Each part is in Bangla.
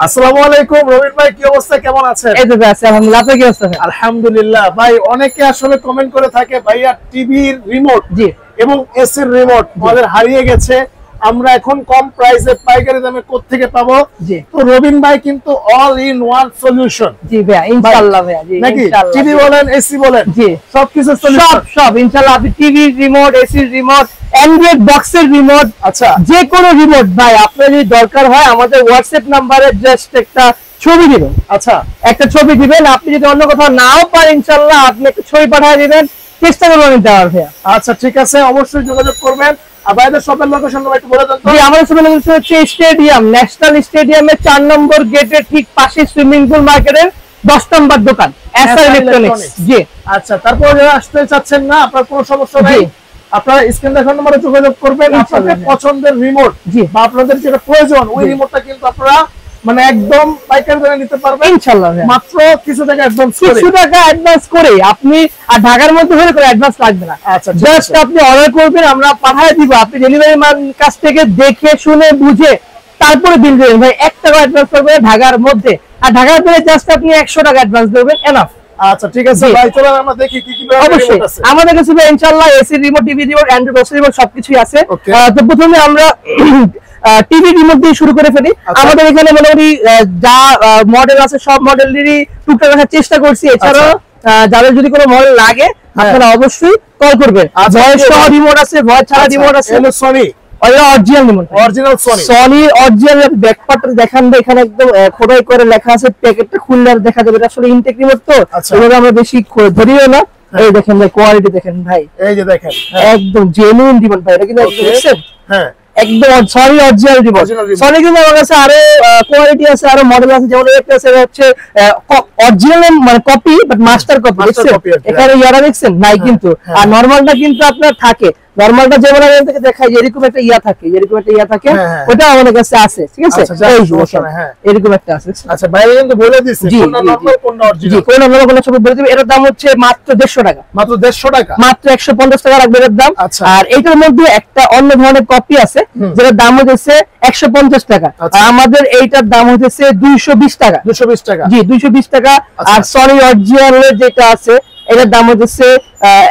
আসসালামু আলাইকুম রবিন ভাই, কি অবস্থা, কেমন আছেন? এই তো আছি আলহামদুলিল্লাহ। আপনি কি অবস্থা? আলহামদুলিল্লাহ ভাই। অনেকে আসলে কমেন্ট করে থাকে ভাইয়া টিভির রিমোট জি এবং এসির রিমোট আমাদের হারিয়ে গেছে, আমরা এখন কম প্রাইসে পাইকারি দামে কোত্থেকে পাবো? জি, তো রবিন ভাই কিন্তু অল ইন ওয়ান সলিউশন। জি ভাইয়া ইনশাআল্লাহ ভাইয়া, জি নাকি ইনশাআল্লাহ। টিভি বলেন এসি বলেন, জি সবকিছু সলিউশন সব ইনশাআল্লাহ। আপনি TV remote, AC remote, Android বক্সের রিমোট, আচ্ছা যে কোনো রিমোট ভাই আপনার যদি দরকার হয় আমাদের হোয়াটসঅ্যাপ নম্বরে জাস্ট একটা ছবি দিবেন। আচ্ছা একটা ছবি দিবেন, আপনি যদি অন্য কোথাও নাও পারেন ইনশাআল্লাহ আপনি একটা ছবি পাঠিয়ে দিবেন, চেষ্টা করবেন দেওয়ার ভাইয়া। আচ্ছা ঠিক আছে, অবশ্যই যোগাযোগ করবেন। আর ভাইদের শপের লোকেশন একটু বলে দেন তো। জি, আমাদের শপের লোকেশন হচ্ছে স্টেডিয়াম, ন্যাশনাল স্টেডিয়ামের 4 নম্বর গেটের ঠিক পাশে সুইমিং পুল মার্কেটের 10 নম্বর দোকান এসআর ইলেকট্রনিক্স। জি আচ্ছা, তারপর যারা আসতে চাচ্ছেন না, আপনার কোনো সমস্যা নাই, আপনারা স্ক্রিন দেখার নম্বরে যোগাযোগ করবেন। আপনাদের পছন্দের রিমোট জি বা আপনাদের যেটা প্রয়োজন ওই রিমোটটা কিন্তু আপনারা মানে একদম পাইকারি দামে নিতে পারবেন ইনশাআল্লাহ। মাত্র কিছু টাকা অ্যাডভান্স করে। কিছু টাকা অ্যাডভান্স করে আপনি, আর ঢাকার মধ্যে হলে কোনো অ্যাডভান্স লাগবে না। আচ্ছা জাস্ট আপনি অর্ডার করবেন, আমরা পাঠিয়ে দিব। আপনি ডেলিভারি ম্যান কাছ থেকে দেখে শুনে বুঝে তারপরে বিল দেবেন ভাই। 1 টাকা অ্যাডভান্স করবেন ঢাকার মধ্যে, আর ঢাকার মধ্যে জাস্ট আপনি 100 টাকা অ্যাডভান্স দেবেন, এনাফ। আচ্ছা ঠিক আছে ভাই, চলো আমরা দেখি কি কি অবশ্যই রিমোট আছে আমাদের কাছে ইনশাআল্লাহ AC remote, TV remote, Android box remote সবকিছুই আছে। Okay. তো প্রথমে আমরা টিভি রিমোট দিয়ে শুরু করে ফেলি। আচ্ছা। আমাদের এখানে মোটামুটি যা মডেল আছে সব মডেলেরই টুকটাক রাখার চেষ্টা করছি। এছাড়াও যাদের যদি কোনো মডেল লাগে আপনারা অবশ্যই কল করবেন। আচ্ছা, ভয়েস সহ রিমোট আছে, ভয়েস ছাড়া রিমোট আছে। Sony original remote, original Sony. Sony original. ব্যাকপার্টটা দেখান দে, এখানে একদম খোদাই করে লেখা আছে, প্যাকেটটা খুললে আর দেখা যাবে। এটা আসলে ইনটেক রিমোট তো আচ্ছা। এভাবে আমরা বেশি ধরিও না। এই দেখেন ভাই, কোয়ালিটি দেখেন ভাই, এই যে দেখেন একদম জেনুইন রিমোট ভাই। এটা কিন্তু একদম দেখছেন, হ্যাঁ একদম Sony original remote. Original remote। Sony কিন্তু আমার কাছে আরো কোয়ালিটি আছে, আরো মডেল আছে। যেমন একটা আছে হচ্ছে অরিজিনাল মানে copy but master copy, Master দেখছেন copy আর কি। এখানে ইয়ারা দেখছেন নাই কিন্তু। আর নরমালটা কিন্তু আপনার থাকে, নরমালটা যেমন আমি থেকে দেখাই এরকম একটা ইয়া থাকে, এরকম একটা ইয়া থাকে, হ্যাঁ। ওটা আমাদের কাছে আছে। ঠিক আছে, আচ্ছা, যাক, এই যে সমস্যা দেখেন, নাই, হ্যাঁ। এরকম একটা আছে। আচ্ছা বাইরে কিন্তু বলে দিছে জি, কোনটা জি, নরমাল জি। কোনটা জি, অরিজিনাল। কোন নরমাল কোন সব বলে দিবে। এটার দাম হচ্ছে মাত্র 150 টাকা, মাত্র 150 টাকা। মাত্র 150 টাকা রাখবে এর দাম। আচ্ছা। আর এটার মধ্যে একটা অন্য ধরনের কপি আছে যেটার দাম হচ্ছে 150 টাকা। আচ্ছা। আর আমাদের এইটার দাম হচ্ছে 220 টাকা। 220 টাকা। জি 220 টাকা। আচ্ছা। আর সনি অরিজিনালের যেটা আছে এটার দাম হচ্ছে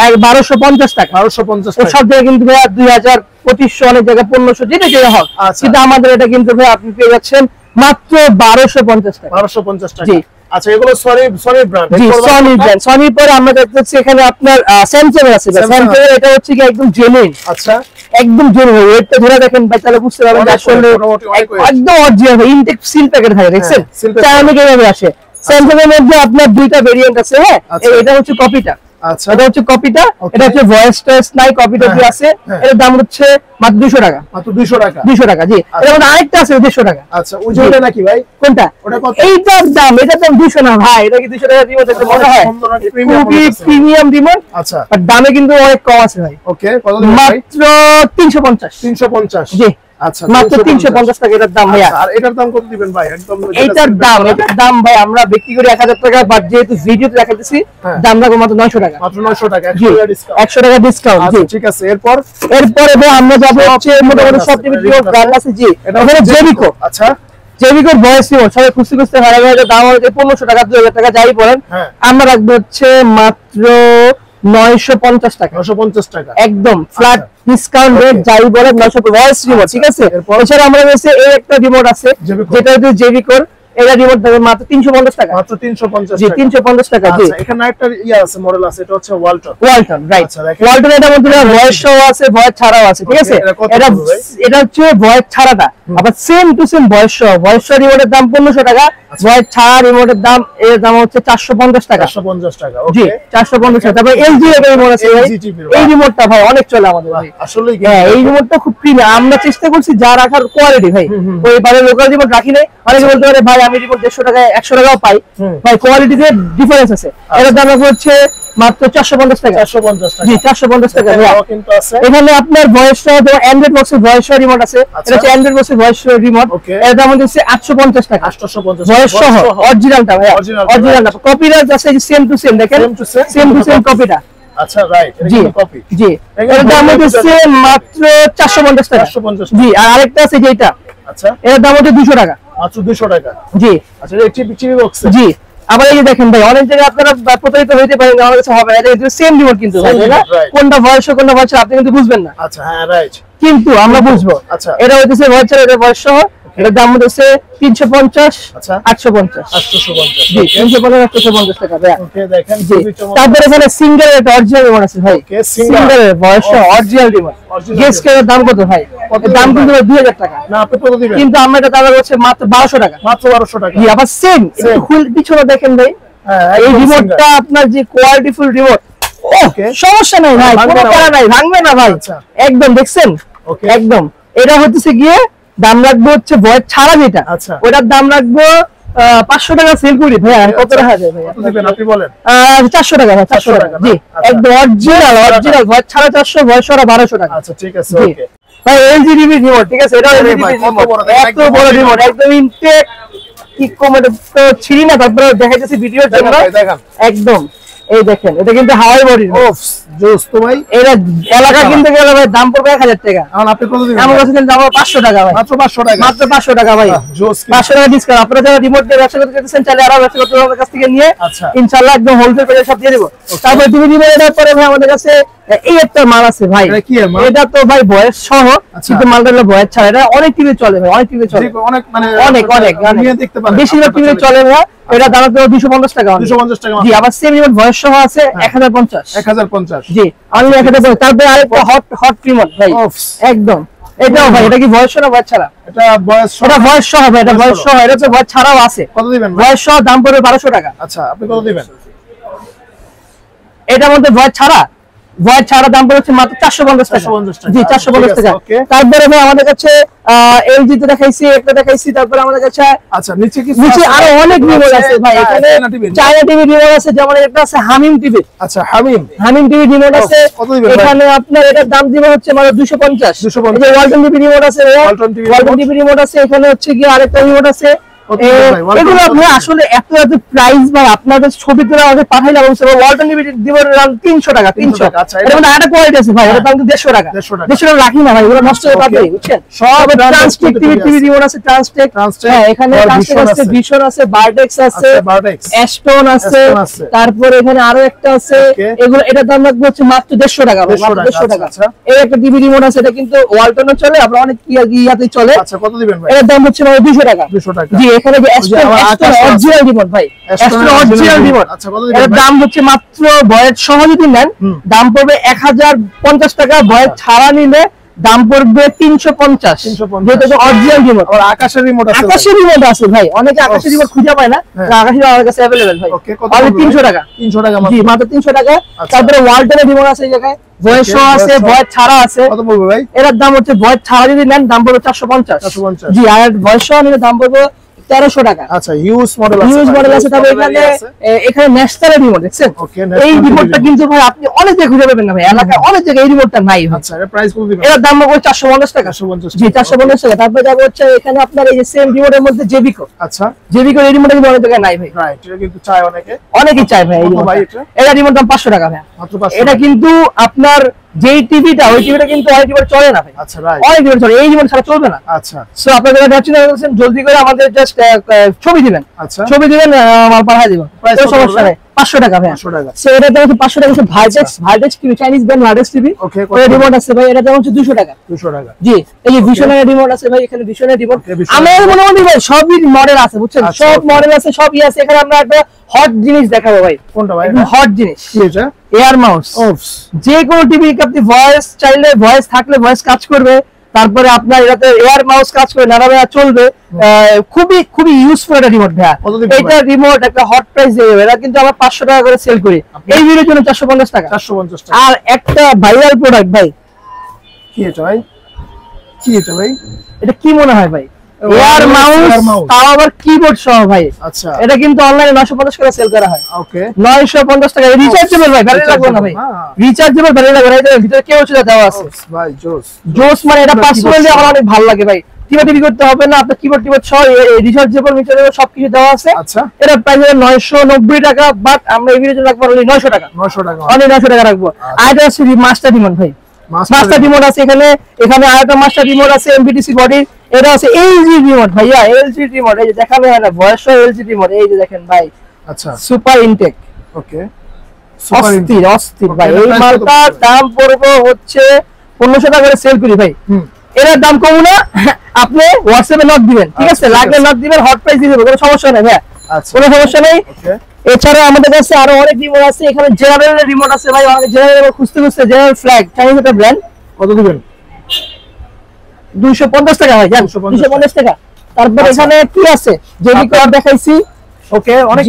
1250 টাকা। 1250 তো টাকা। সব জায়গায় কিন্তু ভাই 2000, 2500, অনেক জায়গায় 1500, যেটা যেটা হোক। আচ্ছা। কিন্তু আমাদের এটা কিন্তু ভাই আপনি পেয়ে যাচ্ছেন মাত্র 1250 টাকা। 1250 টাকা। জি। আচ্ছা এগুলো সনি ব্র্যান্ড। জি সনি ব্র্যান্ড। সনি পরে আমরা দেখতেছি এখানে আপনার স্যামসাং আছে। স্যামসাং এর এটা হচ্ছে কি একদম জেনুইন, আচ্ছা একদম জেনুইন। ওয়েটটা ধরে দেখেন ভাই, তাহলে বুঝতে পারবেন যে অনেক আসলে মোটামুটি অনেক weight। একদম অরিজিনাল ইনটেক সিল প্যাকেট থাকে, দেখছেন seal packet। চায়না এভাবে আসে। স্যামসাং এর মধ্যে আপনার দুইটা ভেরিয়েন্ট আছে, হ্যাঁ। আচ্ছা। এটা হচ্ছে কপিটা, আচ্ছা এটা হচ্ছে কপিটা, Okay। এটা হচ্ছে ভয়েস টেস্ট নাই কপিটা হ্যাঁ, দিয়ে আছে। হ্যাঁ। এর দাম হচ্ছে মাত্র 200 টাকা। মাত্র 200 টাকা। 200 টাকা, জি। এর মধ্যে আরেকটা আছে 150 টাকা। আচ্ছা ওই যেটা নাকি ভাই? কোনটা? ওটা কত? এইটার দাম, এটার দাম 200 না ভাই। এটা কি 200 টাকা রিমোট দেখতে মনে হয়? সুন্দর একটা premium খুবই মনে হচ্ছে। প্রিমিয়াম রিমোট, আচ্ছা বাট দামে কিন্তু অনেক কম আছে ভাই। ওকে, কত দিবেন ভাই? মাত্র 350। 350। জি আচ্ছা মাত্র 350 টাকা এটার দাম ভাইয়া। আচ্ছা, আর এটার দাম কত দিবেন ভাই? একদম এটার দাম ভাই আমরা বিক্রি করি 1000 টাকা, বাট যেহেতু ভিডিওতে দেখাচ্ছি হ্যাঁ। দাম রাখবো মাত্র 900 টাকা। মাত্র 900 টাকা। জি 100 টাকা ডিসকাউন্ট। জি আচ্ছা ঠিক আছে, এরপর এরপরে ভাই আমরা যাবো হচ্ছে মোটামুটি সব টিভি ব্র্যান্ড আছে। জি এটা এখানে জেবিকো, আচ্ছা জেবিকোর ভয়েস রিমোট সবাই খুঁজতে খুঁজতে হারা গেছে। দাম হচ্ছে 1500 টাকা, 2000 টাকা যাই বলেন। হ্যাঁ। আমরা রাখবো হচ্ছে মাত্র 950 টাকা, 950 টাকা। একদম ফ্ল্যাট ডিসকাউন্ট রেট যাই বলেন। 900 ভয়েস রিমোট, ঠিক আছে। এরপর? এছাড়া আমাদের কাছে এই একটা রিমোট আছে জেবিকো। যেটা হচ্ছে জেবিকোর। এটা রিমোট দেবে মাত্র 350 টাকা। মাত্র 350 জি টাকা। 350 টাকা। জি আচ্ছা এখানে একটা ইয়া আছে, মডেল আছে, এটা হচ্ছে ওয়ালটন। ওয়ালটন, রাইট। আচ্ছা, দেখেন। ওয়ালটন এটার মধ্যে ভয়েস সহ আছে, ভয়েস ছাড়াও আছে, ঠিক Okay, আছে। এটা কত এটা পড়বে ভাই? এটা হচ্ছে ভয়েস ছাড়াটা, আবার সেম টু সেম ভয়েস সহ। ভয়েস সহ রিমোটের দাম 1500 টাকা, ভয়েস ছাড়া রিমোটের দাম এর দাম হচ্ছে 450 টাকা। 450 টাকা। জি ওকে 450 টাকা। তারপর এলজি এর রিমোট আছে ভাই। LG TV এই রিমোটটা ভাই অনেক চলে আমাদের ভাই। আসলে হ্যাঁ এই রিমোটটা খুব প্রিমিয়াম। আমরা চেষ্টা করছি যা রাখার কোয়ালিটি ভাই। ওই বাইরে লোকাল রিমোট রাখি নাই। অনেকে বলতে পারে ভাই আমি রিমোট 150 টাকায় 100 টাকাও পাই, ভাই কোয়ালিটিতে ডিফারেন্স আছে। এর দাম হচ্ছে মাত্র 450 টাকা। 450 টাকা। জি 450 টাকা ভাই। এটাও কিন্তু আছে। এখানে আপনার ভয়েস সহ অ্যান্ড্রয়েড বক্সের ভয়েস সহ রিমোট আছে। আচ্ছা। এটা হচ্ছে অ্যান্ড্রয়েড বক্সের ভয়েস সহ রিমোট। Okay। এর দাম হচ্ছে 850 টাকা। 850 ভয়েস সহ অরিজিনালটা ভাই, Original, অরিজিনালটা। কপিরাইট আছে সেম টু সেম, দেখেন Same to same, same to same কপিটা। আচ্ছা রাইট, এটা জি কিন্তু কপি। জি এর দাম হচ্ছে মাত্র 450 টাকা। 450 জি আর আরেকটা আছে যেটা, আচ্ছা এর দাম হচ্ছে 200 টাকা। মাত্র 200 টাকা। জি আচ্ছা এটা টিভি বক্স। জি আবার এই যে দেখেন ভাই অনেক জায়গায় আপনারা প্রতারিত হইতে পারেন, আমার কাছে হবে না, এটা সেম রিমোট কিন্তু ভাই, তাই না? কোনটা বয়স কোনটা বয়স আপনি কিন্তু বুঝবেন না। আচ্ছা হ্যাঁ রাইট, কিন্তু আমরা বুঝবো। আচ্ছা এটা হইতেছে বয়স, এটা বয়স সহ, এটার দাম হচ্ছে 350, আচ্ছা 850। 850 জি 350 850 টাকা ভাই। ওকে দেখেন জি খুবই চমৎকার। তারপরে এখানে সিঙ্গেল একটা অরিজিনাল রিমোট আছে ভাই, ওকে সিঙ্গেল বয়স অরিজিনাল রিমোট। গেস করে দাম কত ভাই? এর দাম কিন্তু 2000 টাকা। না আপনি কত দিবেন? কিন্তু আমরা এটা দাম হচ্ছে মাত্র 1200 টাকা। মাত্র 1200 টাকা। জি আবার সেম ফুল পিছনে দেখেন ভাই, এই রিমোটটা আপনার যে কোয়ালিটিফুল রিমোট, সমস্যা নাই ভাই, কোনো প্যারা নাই, ভাঙবে না ভাই। একদম দেখছেন একদম। এটা হচ্ছে গিয়ে দাম রাখবো হচ্ছে ভয়েস ছাড়া যেটা, ওটার দাম রাখবো 500 টাকা সেল করি ভাই। আর কত রাখা যায় ভাই? আপনি বলেন। 400 টাকা ভাই, 400 টাকা। জি একদম অরিজিনাল ভয়েস ছাড়া 400, ভয়েস ছাড়া 1200 টাকা। আচ্ছা ঠিক আছে ওকে ভাই এলজি টিভি রিমোট, ঠিক আছে? এটা এলজি টিভি রিমোট, এত বড় রিমোট, একদম ইনটেক, কি কমেন্ট তো ছিড়ি না, তারপরে দেখাইতেছি ভিডিওর জন্য একদম। এই দেখেন এটা কিন্তু হাওয়াই বডি। ওফ জোস তো ভাই। এটা এলাকা কিনতে গেলে ভাই দাম পড়বে 1000 টাকা। এখন আপনি কত দিবেন? আমার কাছে দাম 500 টাকা ভাই। মাত্র 500 টাকা। মাত্র 500 টাকা ভাই। জোস 500 টাকা ডিসকাউন্ট। আপনারা যারা রিমোট দিয়ে ব্যবসা করতে চাচ্ছেন চাইলে আরো ব্যবসা করতে আমাদের কাছ থেকে নিয়ে ইনশাআল্লাহ একদম হোলসেল প্রাইসে সব দিয়ে দেব। তারপর টিভি রিমোটের পরে ভাই আমাদের কাছে এই একটা মাল আছে ভাই। এটা তো ভাই ভয়েস সহ, কিন্তু মালটা হলো ভয়েস ছাড়া। এটা অনেক টিভি চলে ভাই, অনেক টিভি চলে, অনেক মানে অনেক দেখতে পারেন, বেশিরভাগ টিভি চলে ভাই। এটা দাম হলো 250 টাকা। 250 টাকা। জি আবার সেম রিমোট ভয়েস সহ আছে 1050। 1050। জি আমি 1050। তারপরে আরেকটা হট রিমোট ভাই একদম। এটাও ভাই, এটা কি ভয়েস সহ না ভয়েস ছাড়া? এটা ভয়েস সহ। এটা ভয়েস সহ ভাই, এটা ভয়েস সহ। এটা তো ভয়েস ছাড়াও আছে। কত দিবেন? ভয়েস সহ দাম পড়বে 1200 টাকা। আচ্ছা আপনি কত দিবেন? এটার মধ্যে ভয়েস ছাড়া, ভয়েস ছাড়া দাম পড়ছে মাত্র 450 টাকা। জি 450 টাকা। তারপরে ভাই আমাদের কাছে এলজি তে দেখাইছি, একটা দেখাইছি, তারপরে আমাদের কাছে আচ্ছা নিচে আরো অনেক রিমোট আছে ভাই। এখানে চায়না টিভি রিমোট আছে, যেমন একটা আছে হামিম টিভি। আচ্ছা হামিম টিভি রিমোট আছে। এখানে আপনার এটার দাম দিবে হচ্ছে মাত্র 250। এই যে ওয়ালটন টিভি রিমোট আছে, ওয়ালটন টিভি রিমোট আছে। এখানে হচ্ছে কি আরেকটা রিমোট আছে। এগুলো আপনি আসলে এত প্রাইস ভাই, আপনাদের ছবি তুলে আমাদের পাঠাইলে ওয়ালটন টিভি দিব 300 টাকা। 300। আচ্ছা এটা মানে আরেকটা কোয়ালিটি আছে ভাই, এটা দাম 150 টাকা। 150 টাকা রাখি না ভাই, এগুলো নষ্ট হয়ে যাবে বুঝছেন। সব ট্রান্সটেক টিভি রিমোট আছে, ট্রান্সটেক। হ্যাঁ এখানে ট্রান্সটেক আছে, ভিশন আছে, বারটেক্স আছে, অ্যাস্টন আছে। তারপর এখানে আরো একটা আছে, এগুলো এটার দাম রাখবো হচ্ছে মাত্র 150 টাকা ভাই, মাত্র 150 টাকা। এই একটা টিভি রিমোট আছে, এটা কিন্তু ওয়ালটনও চলে, আবার অনেক ইয়াতেই চলে। আচ্ছা কত দিবেন ভাই? এটার দাম হচ্ছে মাত্র 200 টাকা। 200 টাকা। জি এখানে যে অ্যাস্টন অরিজিনাল রিমোট ভাই, অ্যাস্টন অরিজিনাল রিমোট। আচ্ছা কত দিবেন? এর দাম হচ্ছে মাত্র ভয়েস সহ যদি নেন দাম পড়বে 1050 টাকা। ভয়েস ছাড়া নিলে দাম পড়বে 350। যেটা অরিজিনাল রিমোট। আর আকাশের রিমোট আছে, আকাশের রিমোট আছে ভাই, অনেকে আকাশের রিমোট খুঁজে পায় না, আকাশের আমাদের কাছে अवेलेबल ভাই। আর 300 টাকা। 300 টাকা জি মাত্র 300 টাকা। তারপরে ওয়ালটনের রিমোট আছে, এই জায়গায় ভয়েস সহ আছে, ভয়েস ছাড়া আছে। কত পড়বে ভাই? এর দাম হচ্ছে ভয়েস ছাড়া যদি নেন দাম পড়বে 450। জি আর ভয়েস সহ নিলে দাম পড়বে 1300 টাকা। আচ্ছা হিউজ মডেল আছে। তবে এখানে ন্যাশনাল রিমোট দেখছেন, এই রিমোটটা কিন্তু ভাই আপনি অনেক জায়গায় খুঁজে পাবেন না ভাই, এলাকায় অনেক জায়গায় এই রিমোটটা নাই। আচ্ছা এর প্রাইস কত দিবেন? এর দাম হবে 450 টাকা। জি 450 টাকা। তারপরে যাবে হচ্ছে এখানে আপনার এই যে সেম রিমোটের মধ্যে জেবিকো। আচ্ছা জেবিকো এই রিমোটটা কিন্তু অনেক জায়গায় নাই ভাই। রাইট, এটা কিন্তু চায় অনেকেই চায় ভাই। এই রিমোট দাম 500 টাকা ভাই, মাত্র 500। এটা কিন্তু আপনার যেই টিভিটা, ওই টিভিটা কিন্তু অনেক টিভি চলে না ভাই। আচ্ছা রাইট, অনেক টিভি চলে, এই রিমোট ছাড়া চলবে না। আচ্ছা সো আপনারা যারা যাচ্ছেন জলদি করে আমাদের জাস্ট ছবি দিবেন। আচ্ছা ছবি দিবেন, আমার পাঠিয়ে দিব, কোনো সমস্যা নাই। 500 টাকা ভাই, 500 টাকা। সো এটা দাম 500 টাকা। ভাইটেক্স টিভি, চাইনিজ ব্র্যান্ড ভাইটেক্স টিভি। ওই রিমোট আছে ভাই, এটা দাম হচ্ছে 200 টাকা। 200 টাকা জি। এই যে ভিশনের রিমোট আছে ভাই, এখানে ভিশনের রিমোট আমার মনে হয় ভাই সবই মডেল আছে বুঝছেন, সব মডেল আছে, সব আছে। এখানে আমরা একটা হট জিনিস দেখাবো ভাই। কোনটা ভাই? হট জিনিস কি এটা? Air mouse. যে কোনো টিভি আপনি ভয়েস চাইলে, ভয়েস থাকলে ভয়েস কাজ করবে, তারপরে আপনার এটাতে এয়ার মাউস কাজ করে, নাড়াচাড়া চলবে। খুবই খুবই ইউজফুল একটা রিমোট ভাই। এটা রিমোট একটা হট প্রাইস দিয়ে দেবে, এটা কিন্তু আমরা 500 টাকা করে সেল করি, এই ভিডিওর জন্য 450 টাকা। 450 টাকা। আর একটা ভাইরাল প্রোডাক্ট ভাই, কি এটা ভাই? কি এটা ভাই? এটা কি মনে হয় ভাই? এয়ার মাউস, তাও আবার কিবোর্ড সহ ভাই। আচ্ছা এটা কিন্তু অনলাইনে 950 করে সেল করা হয়। ওকে 950 টাকা। রিচার্জেবল ভাই, ব্যাটারি লাগবে না ভাই, রিচার্জেবল ব্যাটারি লাগবে না। এর ভিতরে কেউ চলে দেওয়া আছে ভাই। জোস মানে এটা পার্সোনালি আমার অনেক ভালো লাগে ভাই। টিভি করতে হবে না, আপনার কিবোর্ড সহ রিচার্জেবল মিটারেবল সবকিছু দেওয়া আছে। আচ্ছা এটা প্রাইস 990 টাকা, বাট আমরা এই ভিডিওতে রাখবো অনলি 900 টাকা। 900 টাকা, অনলি 900 টাকা রাখবো। আর এটা মাস্টার রিমোট ভাই, মাস্টার রিমোট আছে এখানে। এখানে আরেকটা মাস্টার রিমোট আছে এমবিটিসি বডি, এটা আছে এলজি রিমোট ভাইয়া, এলজি রিমোট, এই যে দেখানো হয় না ভয়েস এলজি রিমোট, এই যে দেখেন ভাই আচ্ছা সুপার ইনটেক, ওকে অস্থির অস্থির ভাই। এই মালটার দাম পড়বে হচ্ছে 1500 টাকা করে সেল করি ভাই, এটার দাম কম না, আপনি হোয়াটসঅ্যাপে নক দিবেন, ঠিক আছে, লাগলে নক দিবেন, হট প্রাইস দিয়ে দেবো, কোনো সমস্যা নেই ভাই, কোনো সমস্যা নেই। এছাড়া আমাদের কাছে আরো অনেক রিমোট আছে, এখানে জেনারেল রিমোট আছে ভাই, অনেক জেনারেল খুঁজতে খুঁজতে জেনারেল ফ্ল্যাগ চাইনিজ একটা ব্র্যান্ড, কত দিবেন? 250 টাকা ভাই, জান 250 টাকা। তারপর এখানে কি আছে, জেবি কার্ড দেখাইছি, ওকে, অনেক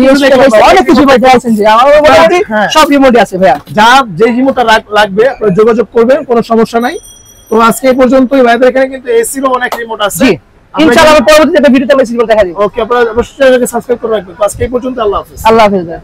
কিছু ভাই দেখাইছেন যে আমার মোটামুটি সব রিমোটই আছে ভাইয়া, যা যে রিমোটটা লাগবে আপনারা যোগাযোগ করবেন, কোনো সমস্যা নাই। তো আজকে এই পর্যন্তই, ভাইদের এখানে কিন্তু এসিরও অনেক রিমোট আছে, ইনশাআল্লাহ পরবর্তীতে একটা ভিডিওতে আমি সিগন্যাল দেখা দিব। ওকে, আপনারা অবশ্যই সাবস্ক্রাইব করে রাখবেন। আজকে এই পর্যন্ত, আল্লাহ হাফেজ। আল্লাহ হাফেজ ভাই।